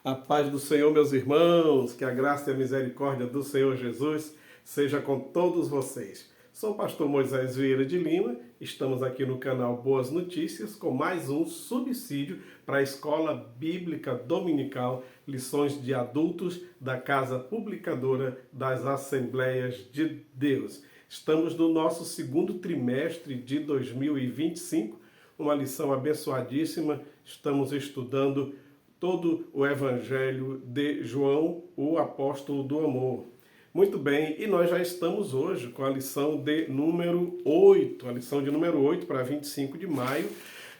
A paz do Senhor, meus irmãos, que a graça e a misericórdia do Senhor Jesus seja com todos vocês. Sou o pastor Moisés Vieira de Lima, estamos aqui no canal Boas Notícias com mais um subsídio para a Escola Bíblica Dominical, lições de adultos da Casa Publicadora das Assembleias de Deus. Estamos no nosso segundo trimestre de 2025, uma lição abençoadíssima, estamos estudando todo o Evangelho de João, o apóstolo do amor. Muito bem, e nós já estamos hoje com a lição de número 8, a lição de número 8 para 25 de maio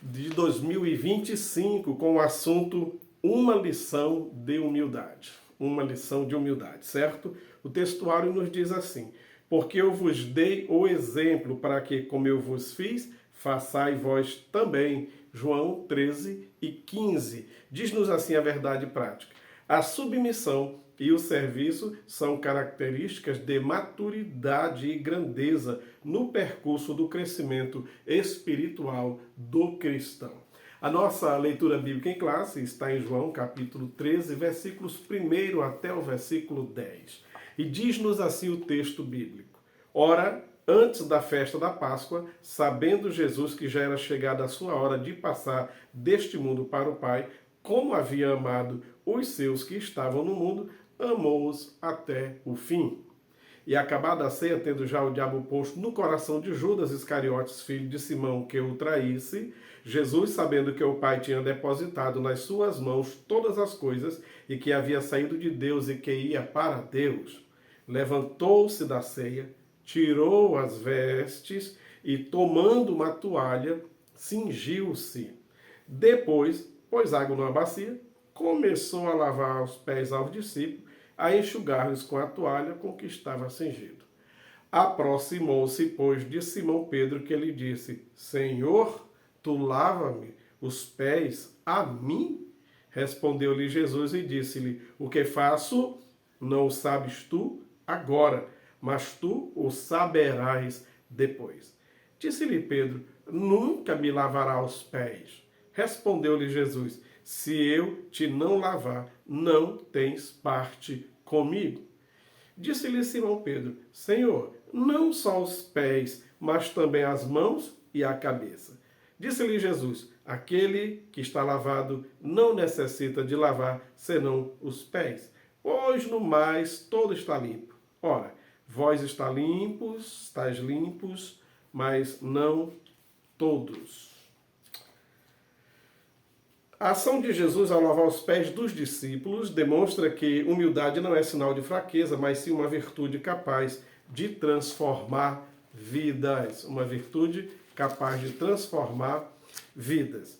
de 2025, com o assunto Uma lição de humildade. Uma lição de humildade, certo? O textuário nos diz assim: porque eu vos dei o exemplo para que, como eu vos fiz, façai vós também. João 13 e 15. Diz-nos assim a verdade prática. A submissão e o serviço são características de maturidade e grandeza no percurso do crescimento espiritual do cristão. A nossa leitura bíblica em classe está em João capítulo 13, versículos 1 até o versículo 10. E diz-nos assim o texto bíblico. Ora, antes da festa da Páscoa, sabendo Jesus que já era chegada a sua hora de passar deste mundo para o Pai, como havia amado os seus que estavam no mundo, amou-os até o fim. E acabada a ceia, tendo já o diabo posto no coração de Judas Iscariotes, filho de Simão, que o traísse, Jesus, sabendo que o Pai tinha depositado nas suas mãos todas as coisas e que havia saído de Deus e que ia para Deus, levantou-se da ceia, tirou as vestes e, tomando uma toalha, cingiu-se. Depois, pôs água numa bacia, começou a lavar os pés aos discípulos, a enxugar-lhes com a toalha com que estava cingido. Aproximou-se, pois, de Simão Pedro, que lhe disse: Senhor, tu lava-me os pés a mim? Respondeu-lhe Jesus e disse-lhe: O que faço, não o sabes tu agora, mas tu o saberás depois. Disse-lhe Pedro: Nunca me lavará os pés. Respondeu-lhe Jesus: Se eu te não lavar, não tens parte comigo. Disse-lhe Simão Pedro: Senhor, não só os pés, mas também as mãos e a cabeça. Disse-lhe Jesus: Aquele que está lavado não necessita de lavar, senão os pés, pois no mais todo está limpo. Ora, vós estáis limpos, mas não todos. A ação de Jesus ao lavar os pés dos discípulos demonstra que humildade não é sinal de fraqueza, mas sim uma virtude capaz de transformar vidas. Uma virtude capaz de transformar vidas.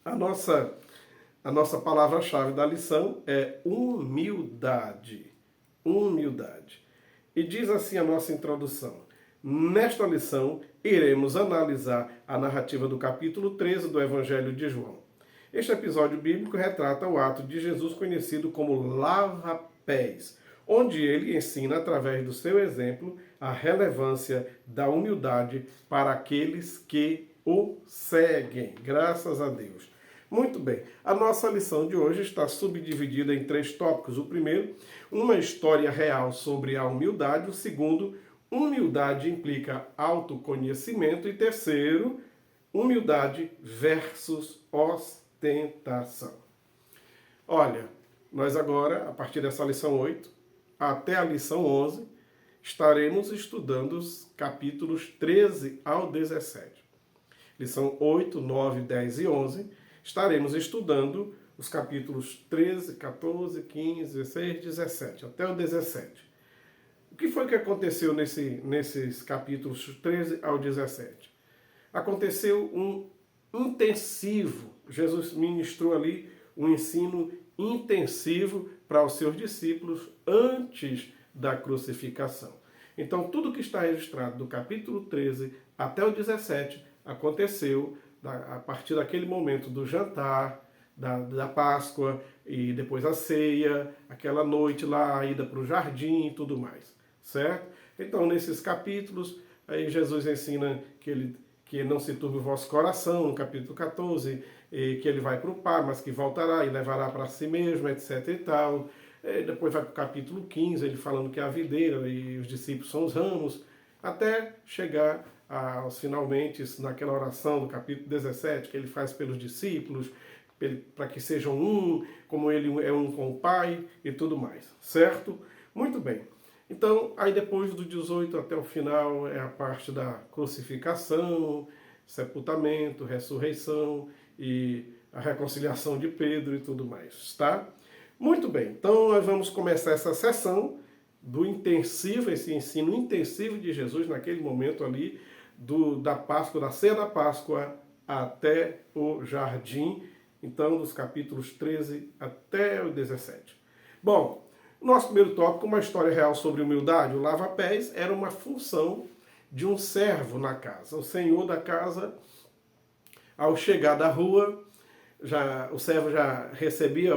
A nossa palavra-chave da lição é humildade. Humildade. E diz assim a nossa introdução. Nesta lição, iremos analisar a narrativa do capítulo 13 do Evangelho de João. Este episódio bíblico retrata o ato de Jesus conhecido como lava-pés, onde ele ensina, através do seu exemplo, a relevância da humildade para aqueles que o seguem. Graças a Deus. Muito bem, a nossa lição de hoje está subdividida em 3 tópicos. O primeiro, uma história real sobre a humildade. O segundo, humildade implica autoconhecimento. E terceiro, humildade versus ostentação. Olha, nós agora, a partir dessa lição 8 até a lição 11, estaremos estudando os capítulos 13 ao 17. Lição 8, 9, 10 e 11, estaremos estudando os capítulos 13, 14, 15, 16, 17, até o 17. O que foi que aconteceu nesses capítulos 13 ao 17? Aconteceu um intensivo, Jesus ministrou ali um ensino intensivo para os seus discípulos antes da crucificação. Então, tudo que está registrado do capítulo 13 até o 17 aconteceu a partir daquele momento do jantar, da Páscoa e depois a ceia, aquela noite lá, a ida para o jardim e tudo mais, certo? Então, nesses capítulos, aí Jesus ensina que não se turbe o vosso coração, no capítulo 14, que ele vai para o Pai, mas que voltará e levará para si mesmo, etc e tal. Depois vai para o capítulo 15, ele falando que é a videira e os discípulos são os ramos, até chegar finalmente naquela oração do capítulo 17, que ele faz pelos discípulos, para que sejam um, como ele é um com o Pai e tudo mais, certo? Muito bem. Então, aí depois do 18 até o final é a parte da crucificação, sepultamento, ressurreição e a reconciliação de Pedro e tudo mais, tá? Muito bem, então nós vamos começar essa sessão do intensivo, esse ensino intensivo de Jesus naquele momento ali da Páscoa, da ceia da Páscoa até o jardim, então dos capítulos 13 até o 17. Bom, o nosso primeiro tópico, uma história real sobre humildade. O lava-pés era uma função de um servo na casa. O senhor da casa, ao chegar da rua, o servo já recebia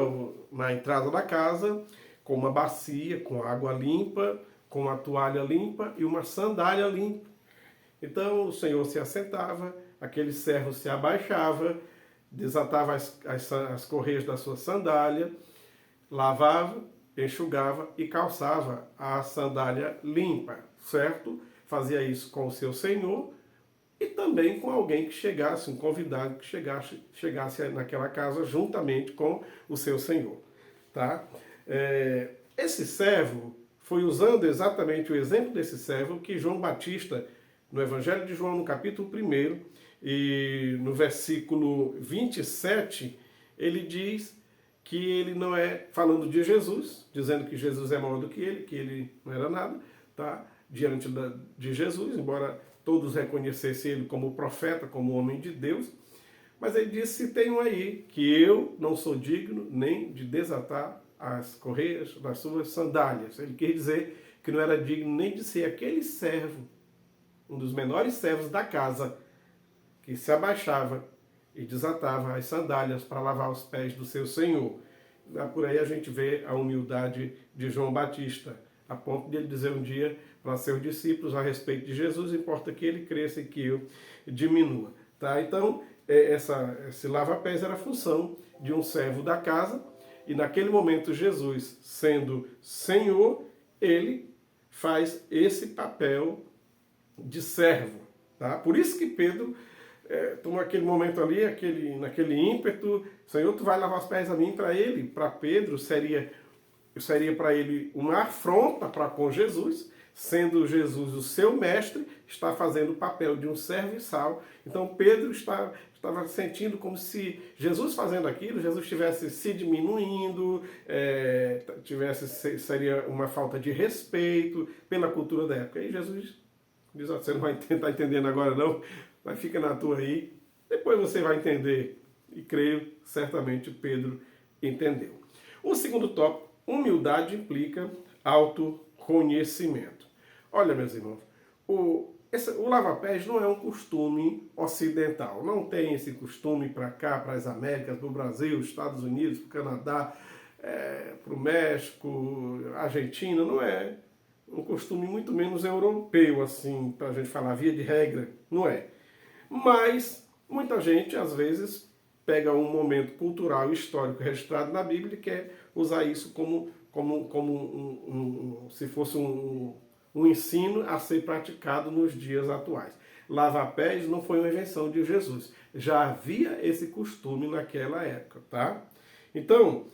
na entrada da casa com uma bacia, com água limpa, com uma toalha limpa e uma sandália limpa. Então o senhor se assentava, aquele servo se abaixava, desatava as correias da sua sandália, lavava, enxugava e calçava a sandália limpa, certo? Fazia isso com o seu senhor e também com alguém que chegasse, um convidado que chegasse naquela casa juntamente com o seu senhor, tá? Esse servo foi usando exatamente o exemplo desse servo que João Batista, no Evangelho de João, no capítulo 1 e no versículo 27, ele diz que ele não é, falando de Jesus, dizendo que Jesus é maior do que ele não era nada, tá? Diante de Jesus, embora todos reconhecessem ele como profeta, como homem de Deus, mas ele disse, tenham aí, que eu não sou digno nem de desatar as correias das suas sandálias. Ele quer dizer que não era digno nem de ser aquele servo, um dos menores servos da casa, que se abaixava e desatava as sandálias para lavar os pés do seu senhor. Por aí a gente vê a humildade de João Batista, a ponto de ele dizer um dia para seus discípulos a respeito de Jesus, importa que ele cresça e que eu diminua. Tá? Então, esse lava-pés era a função de um servo da casa, e naquele momento Jesus, sendo Senhor, ele faz esse papel de servo. Tá? Por isso que Pedro tomou aquele momento ali, naquele ímpeto, Senhor, tu vai lavar os pés a mim. Para Pedro, seria para ele uma afronta para com Jesus, sendo Jesus o seu mestre, está fazendo o papel de um serviçal. Então Pedro estava sentindo como se Jesus fazendo aquilo, Jesus estivesse se diminuindo, seria uma falta de respeito pela cultura da época. E Jesus diz, você não vai tentar entendendo agora não, mas fica na tua aí, depois você vai entender. E creio, certamente Pedro entendeu. O segundo tópico, humildade implica autoconhecimento. Olha, meus irmãos, o lava-pés não é um costume ocidental. Não tem esse costume para cá, para as Américas, para o Brasil, Estados Unidos, para o Canadá, para o México, Argentina. Não é um costume muito menos europeu, assim, para a gente falar via de regra. Não é. Mas muita gente, às vezes, pega um momento cultural e histórico registrado na Bíblia e quer usar isso como se fosse um ensino a ser praticado nos dias atuais. Lava-pés não foi uma invenção de Jesus. Já havia esse costume naquela época, tá? Então,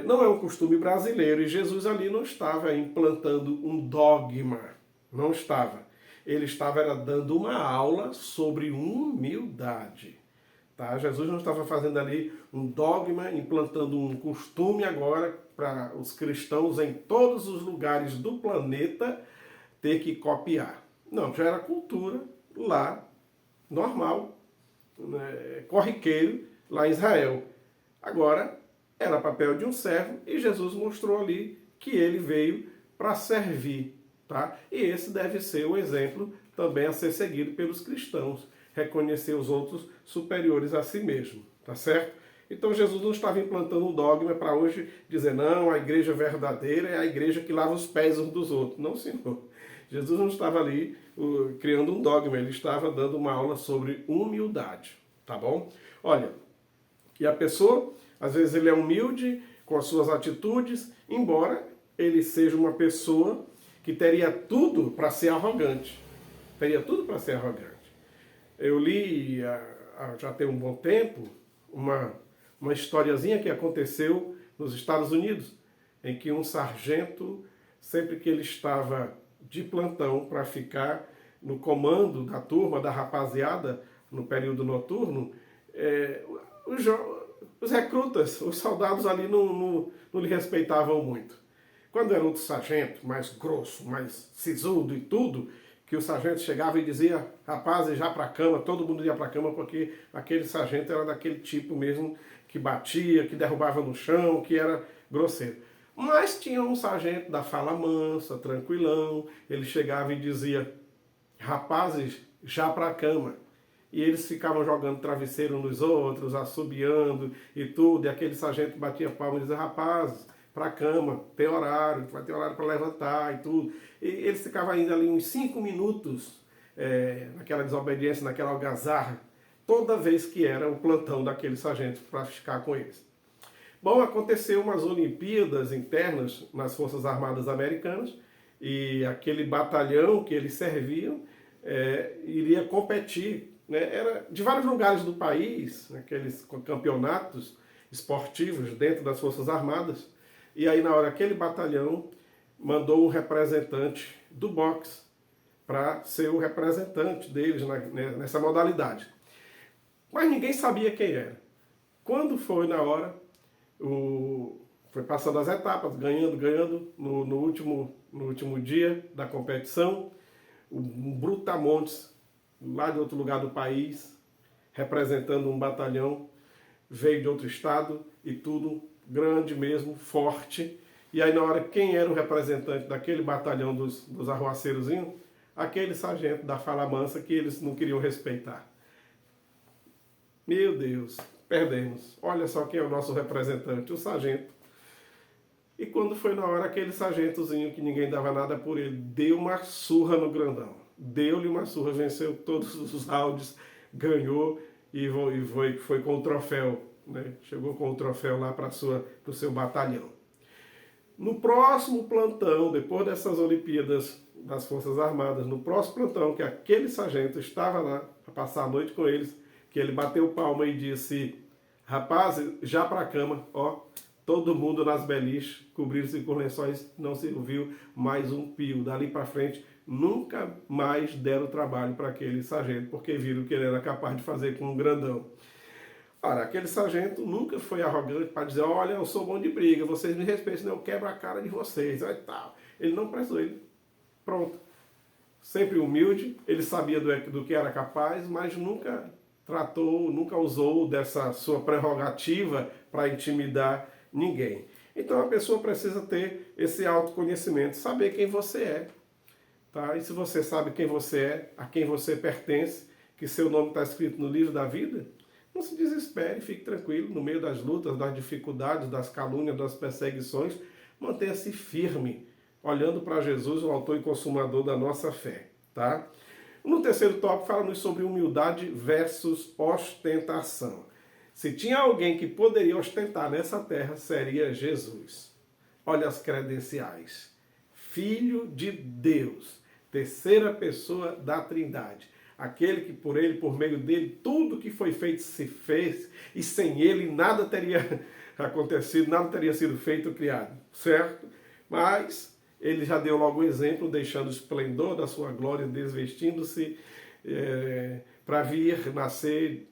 não é um costume brasileiro e Jesus ali não estava implantando um dogma. Não estava. Ele estava dando uma aula sobre humildade. Tá? Jesus não estava fazendo ali um dogma, implantando um costume agora para os cristãos em todos os lugares do planeta ter que copiar. Não, já era cultura lá, normal, né, corriqueiro, lá em Israel. Agora, era papel de um servo e Jesus mostrou ali que ele veio para servir. Tá? E esse deve ser o exemplo também a ser seguido pelos cristãos. Reconhecer os outros superiores a si mesmo. Tá certo? Então Jesus não estava implantando um dogma para hoje dizer, não, a igreja verdadeira é a igreja que lava os pés uns dos outros. Não, senhor. Jesus não estava ali criando um dogma, ele estava dando uma aula sobre humildade. Tá bom? Olha, E a pessoa, às vezes ele é humilde com as suas atitudes, embora ele seja uma pessoa que teria tudo para ser arrogante. Teria tudo para ser arrogante. Eu li, já tem um bom tempo, uma historiazinha que aconteceu nos Estados Unidos, em que um sargento, sempre que ele estava de plantão para ficar no comando da turma, da rapaziada, no período noturno, os recrutas, os soldados ali não lhe respeitavam muito. Quando era outro sargento, mais grosso, mais sisudo e tudo, que o sargento chegava e dizia, rapazes, já para a cama, todo mundo ia para a cama, porque aquele sargento era daquele tipo mesmo que batia, que derrubava no chão, que era grosseiro. Mas tinha um sargento da fala mansa, tranquilão, ele chegava e dizia, rapazes, já para a cama. E eles ficavam jogando travesseiro nos outros, assobiando e tudo, e aquele sargento batia palma e dizia, rapazes, para a cama, tem horário, vai ter horário para levantar e tudo. E eles ficavam ainda ali uns 5 minutos naquela desobediência, naquela algazarra, toda vez que era o plantão daquele sargento para ficar com eles. Bom, aconteceu umas Olimpíadas internas nas Forças Armadas Americanas e aquele batalhão que eles serviam iria competir. Era de vários lugares do país, aqueles campeonatos esportivos dentro das Forças Armadas. E aí, na hora, aquele batalhão mandou um representante do boxe para ser o representante deles nessa modalidade. Mas ninguém sabia quem era. Quando foi na hora, foi passando as etapas, ganhando no último dia da competição, um Brutamontes, lá de outro lugar do país, representando um batalhão, veio de outro estado e tudo grande mesmo, forte. E aí na hora, quem era o representante daquele batalhão dos arruaceirozinhos? Aquele sargento da fala mansa que eles não queriam respeitar. Meu Deus, perdemos. Olha só quem é o nosso representante, o sargento. E quando foi na hora, aquele sargentozinho que ninguém dava nada por ele, deu uma surra no grandão. Deu-lhe uma surra, venceu todos os rounds, ganhou e foi com o troféu. Chegou com o troféu lá para o seu batalhão. No próximo plantão, depois dessas Olimpíadas das Forças Armadas, no próximo plantão, que aquele sargento estava lá para passar a noite com eles, que ele bateu palma e disse, rapaz, já para a cama, ó, todo mundo nas beliches, cobriram-se com lençóis, não se ouviu mais um pio. Dali para frente, nunca mais deram trabalho para aquele sargento, porque viram que ele era capaz de fazer com um grandão. Ora, aquele sargento nunca foi arrogante para dizer, olha, eu sou bom de briga, vocês me respeitam, senão eu quebro a cara de vocês, e tal. Ele não precisou, ele, pronto. Sempre humilde, ele sabia do que era capaz, mas nunca nunca usou dessa sua prerrogativa para intimidar ninguém. Então a pessoa precisa ter esse autoconhecimento, saber quem você é. Tá? E se você sabe quem você é, a quem você pertence, que seu nome está escrito no livro da vida, não se desespere, fique tranquilo, no meio das lutas, das dificuldades, das calúnias, das perseguições, mantenha-se firme, olhando para Jesus, o autor e consumador da nossa fé. Tá? No terceiro tópico, fala-nos sobre humildade versus ostentação. Se tinha alguém que poderia ostentar nessa terra, seria Jesus. Olha as credenciais. Filho de Deus, terceira pessoa da Trindade. Aquele que por ele, por meio dele, tudo que foi feito se fez, e sem ele nada teria acontecido, nada teria sido feito ou criado, certo? Mas ele já deu logo o exemplo, deixando o esplendor da sua glória, desvestindo-se para vir nascer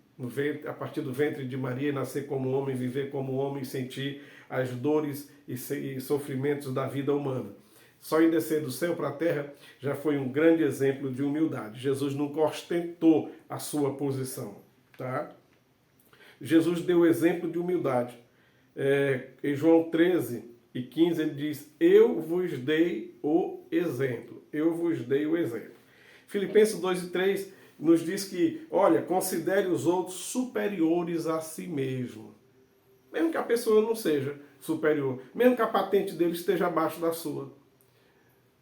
a partir do ventre de Maria, nascer como homem, viver como homem, sentir as dores e sofrimentos da vida humana. Só em descer do céu para a terra já foi um grande exemplo de humildade. Jesus nunca ostentou a sua posição. Tá? Jesus deu exemplo de humildade. Em João 13:15 ele diz, eu vos dei o exemplo. Eu vos dei o exemplo. Filipenses 2:3 nos diz que, olha, considere os outros superiores a si mesmo. Mesmo que a pessoa não seja superior, mesmo que a patente dele esteja abaixo da sua.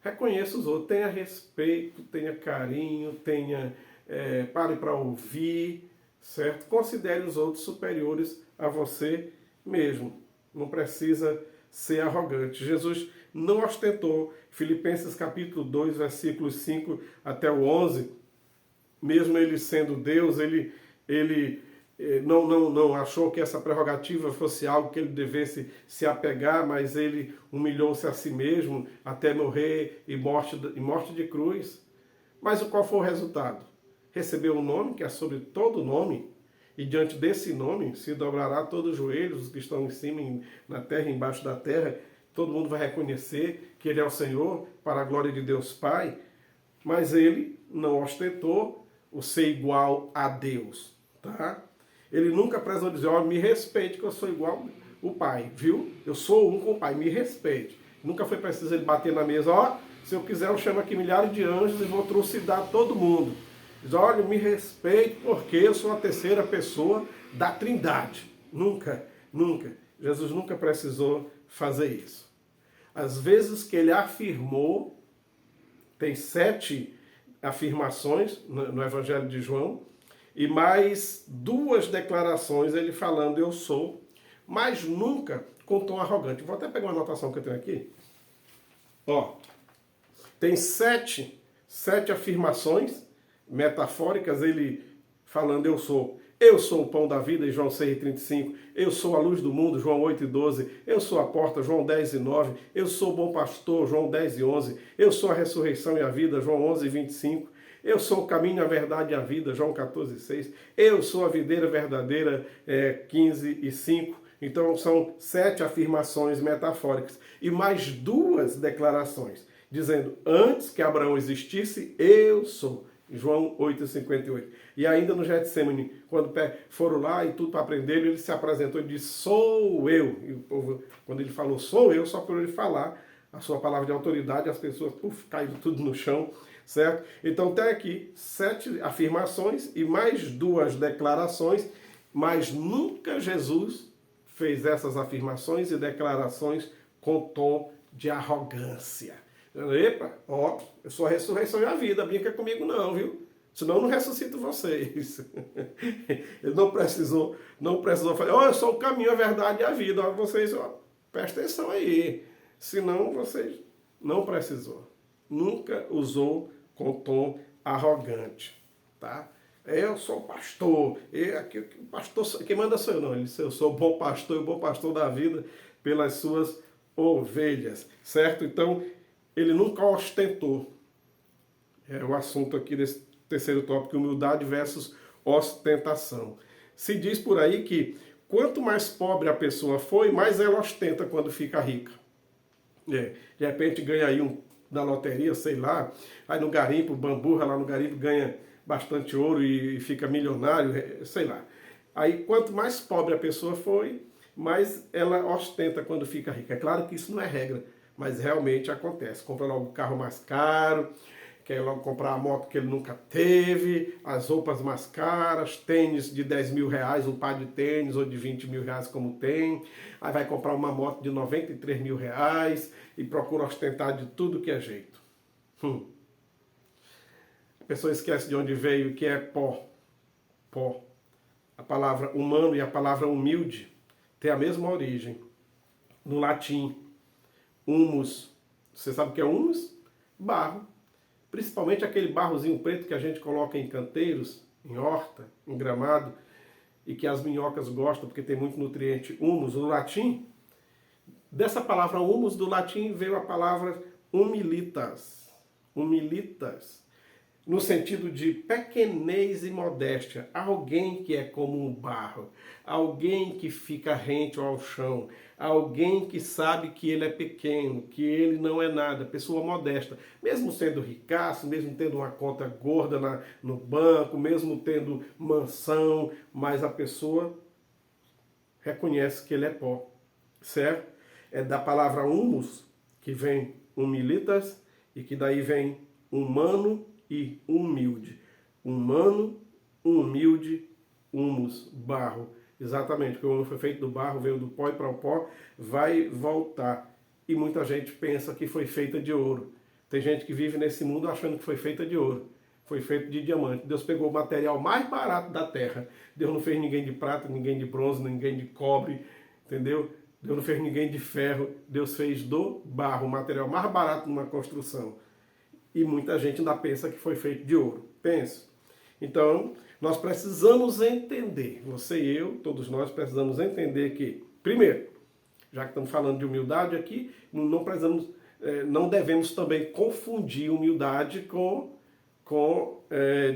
Reconheça os outros, tenha respeito, tenha carinho, pare para ouvir, certo? Considere os outros superiores a você mesmo. Não precisa ser arrogante. Jesus não ostentou. Filipenses capítulo 2, versículos 5 até o 11, mesmo ele sendo Deus, ele não achou que essa prerrogativa fosse algo que ele devesse se apegar, mas ele humilhou-se a si mesmo até morrer e morte de cruz. Mas qual foi o resultado? Recebeu um nome que é sobre todo nome, e diante desse nome se dobrará todos os joelhos, os que estão em cima, na terra, embaixo da terra. Todo mundo vai reconhecer que ele é o Senhor, para a glória de Deus Pai. Mas ele não ostentou o ser igual a Deus, tá? Ele nunca prezou dizer, ó, me respeite que eu sou igual o Pai, viu? Eu sou um com o Pai, me respeite. Nunca foi preciso ele bater na mesa, ó, se eu quiser eu chamo aqui milhares de anjos e vou trucidar todo mundo. Diz, olha, me respeite porque eu sou a terceira pessoa da Trindade. Nunca, nunca. Jesus nunca precisou fazer isso. Às vezes que ele afirmou, tem 7 afirmações no Evangelho de João, e mais 2 declarações ele falando eu sou, mas nunca com tom arrogante. Vou até pegar uma anotação que eu tenho aqui. Ó, tem 7 afirmações metafóricas, ele falando eu sou o pão da vida, em João 6,35, eu sou a luz do mundo, João 8,12, eu sou a porta, João 10,9, eu sou o bom pastor, João 10,11, eu sou a ressurreição e a vida, João 11,25, eu sou o caminho, a verdade e a vida, João 14,6, eu sou a videira verdadeira, 15,5. Então são 7 afirmações metafóricas e mais 2 declarações, dizendo, antes que Abraão existisse, eu sou. João 8,58. E ainda no Getsemane, quando foram lá e tudo para prender, ele se apresentou e disse, sou eu. E o povo, quando ele falou, sou eu, só por ele falar a sua palavra de autoridade, as pessoas caíram tudo no chão, certo? Então tem aqui 7 afirmações e mais 2 declarações, mas nunca Jesus fez essas afirmações e declarações com tom de arrogância. Epa, ó, eu sou a ressurreição e a vida, brinca comigo não, viu? Senão eu não ressuscito vocês. Ele não precisou falar, ó, eu sou o caminho, a verdade e a vida. Ó, vocês, ó, prestem atenção aí. Senão vocês não precisou. Nunca usou com tom arrogante, tá? Eu sou o pastor, o pastor, quem manda sou eu, não. Ele disse, eu sou o bom pastor e o bom pastor da vida pelas suas ovelhas, certo? Então, ele nunca ostentou. É o assunto aqui desse terceiro tópico, humildade versus ostentação. Se diz por aí que quanto mais pobre a pessoa foi, mais ela ostenta quando fica rica. De repente ganha aí na loteria, sei lá, aí no garimpo, bamburra lá no garimpo, ganha bastante ouro e fica milionário, sei lá. Aí quanto mais pobre a pessoa foi, mais ela ostenta quando fica rica. É claro que isso não é regra, mas realmente acontece. Compra logo o carro mais caro, quer logo comprar a moto que ele nunca teve, as roupas mais caras, tênis de 10 mil reais, um par de tênis, ou de 20 mil reais como tem. Aí vai comprar uma moto de 93 mil reais e procura ostentar de tudo que é jeito. A pessoa esquece de onde veio, que é pó. Pó. A palavra humano e a palavra humilde têm a mesma origem. No latim, humus. Você sabe o que é humus? Barro. Principalmente aquele barrozinho preto que a gente coloca em canteiros, em horta, em gramado, e que as minhocas gostam porque tem muito nutriente. Humus, no latim, dessa palavra humus, do latim veio a palavra humilitas. Humilitas. No sentido de pequenez e modéstia. Alguém que é como um barro. Alguém que fica rente ao chão. Alguém que sabe que ele é pequeno, que ele não é nada. Pessoa modesta. Mesmo sendo ricaço, mesmo tendo uma conta gorda no banco, mesmo tendo mansão, mas a pessoa reconhece que ele é pó. Certo? É da palavra humus que vem humilitas e que daí vem humano e humilde. Humano, humilde, humus, barro. Exatamente, porque o homem foi feito do barro, veio do pó e para o pó, vai voltar. E muita gente pensa que foi feita de ouro. Tem gente que vive nesse mundo achando que foi feita de ouro. foi feito de diamante. Deus pegou o material mais barato da terra. Deus não fez ninguém de prata, ninguém de bronze, ninguém de cobre, entendeu? Deus não fez ninguém de ferro. Deus fez do barro, o material mais barato numa construção. E muita gente ainda pensa que foi feito de ouro. Pensa. Então, nós precisamos entender, você e eu, todos nós precisamos entender que, primeiro, já que estamos falando de humildade aqui, não devemos também confundir humildade com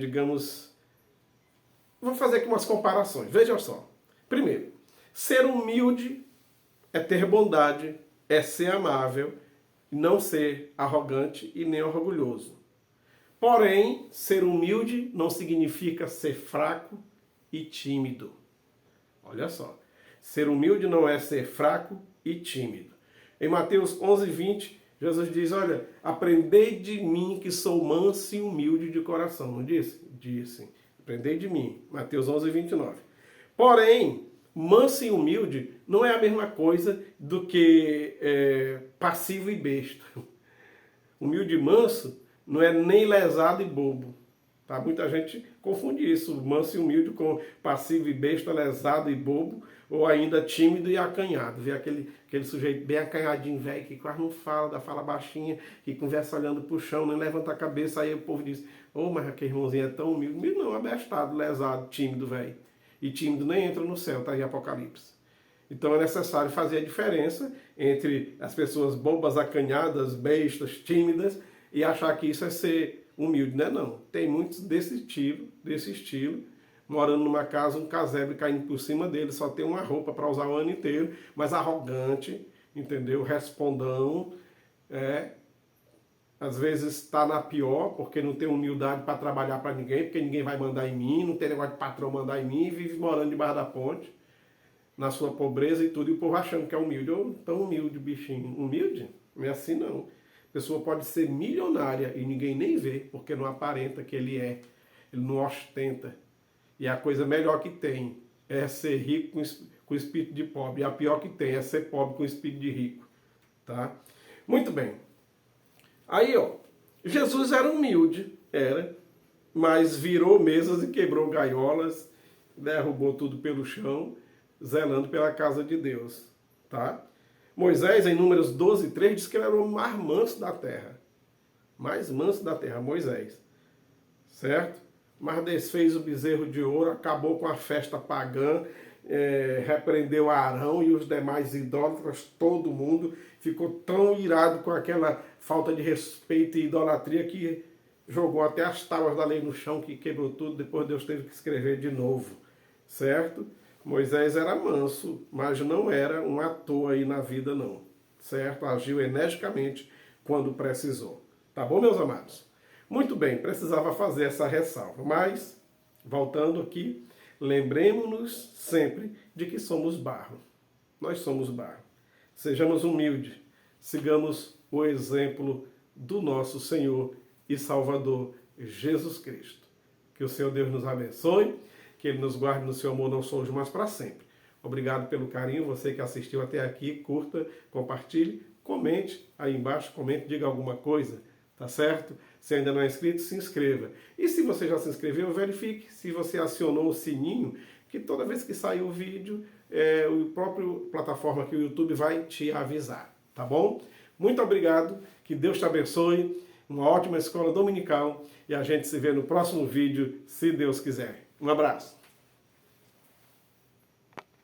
digamos, vou fazer aqui umas comparações. Veja só. Primeiro, ser humilde é ter bondade, é ser amável, não ser arrogante e nem orgulhoso. Porém, ser humilde não significa ser fraco e tímido. Olha só. Ser humilde não é ser fraco e tímido. Em Mateus 11:20, Jesus diz, olha, aprendei de mim que sou manso e humilde de coração. Não disse? Disse. Aprendei de mim. Mateus 11:29. Porém, manso e humilde não é a mesma coisa do que passivo e besta. Humilde e manso não é nem lesado e bobo. Tá? Muita gente confunde isso, manso e humilde, com passivo e besta, lesado e bobo, ou ainda tímido e acanhado. Vê aquele sujeito bem acanhadinho, velho, que quase não fala, fala baixinha, que conversa olhando pro chão, nem levanta a cabeça, aí o povo diz, mas aquele irmãozinho é tão humilde. Humilde não, abestado, lesado, tímido, velho. E tímido nem entra no céu, tá em Apocalipse. Então é necessário fazer a diferença entre as pessoas bobas, acanhadas, bestas, tímidas, e achar que isso é ser humilde, né? Não. Tem muitos desse estilo, morando numa casa, um casebre caindo por cima dele, só tem uma roupa para usar o ano inteiro, mas arrogante, entendeu? Respondão, às vezes está na pior, porque não tem humildade para trabalhar para ninguém, porque ninguém vai mandar em mim, não tem negócio de patrão mandar em mim, e vive morando debaixo da ponte, na sua pobreza e tudo, e o povo achando que é humilde. Tão humilde, bichinho. Humilde? Não é assim, não. A pessoa pode ser milionária e ninguém nem vê, porque não aparenta que ele é. Ele não ostenta. E a coisa melhor que tem é ser rico com espírito de pobre. E a pior que tem é ser pobre com espírito de rico. Tá? Muito bem. Aí, Jesus era humilde, mas virou mesas e quebrou gaiolas, derrubou tudo pelo chão, zelando pela casa de Deus. Tá? Moisés, em Números 12:3, diz que ele era o mais manso da terra. Mais manso da terra, Moisés. Certo? Mas desfez o bezerro de ouro, acabou com a festa pagã, repreendeu Arão e os demais idólatras, todo mundo ficou tão irado com aquela falta de respeito e idolatria que jogou até as tábuas da lei no chão, que quebrou tudo, depois Deus teve que escrever de novo. Certo? Moisés era manso, mas não era um ator aí na vida, não. Certo? Agiu energicamente quando precisou. Tá bom, meus amados? Muito bem, precisava fazer essa ressalva. Mas, voltando aqui, lembremos-nos sempre de que somos barro. Nós somos barro. Sejamos humildes. Sigamos o exemplo do nosso Senhor e Salvador Jesus Cristo. Que o Senhor Deus nos abençoe. Que Ele nos guarde no seu amor, não só hoje, mas para sempre. Obrigado pelo carinho, você que assistiu até aqui, curta, compartilhe, comente aí embaixo, comente, diga alguma coisa, tá certo? Se ainda não é inscrito, se inscreva. E se você já se inscreveu, verifique se você acionou o sininho, que toda vez que sair o vídeo, o próprio plataforma aqui, o YouTube, vai te avisar, tá bom? Muito obrigado, que Deus te abençoe, uma ótima escola dominical, e a gente se vê no próximo vídeo, se Deus quiser. Um abraço.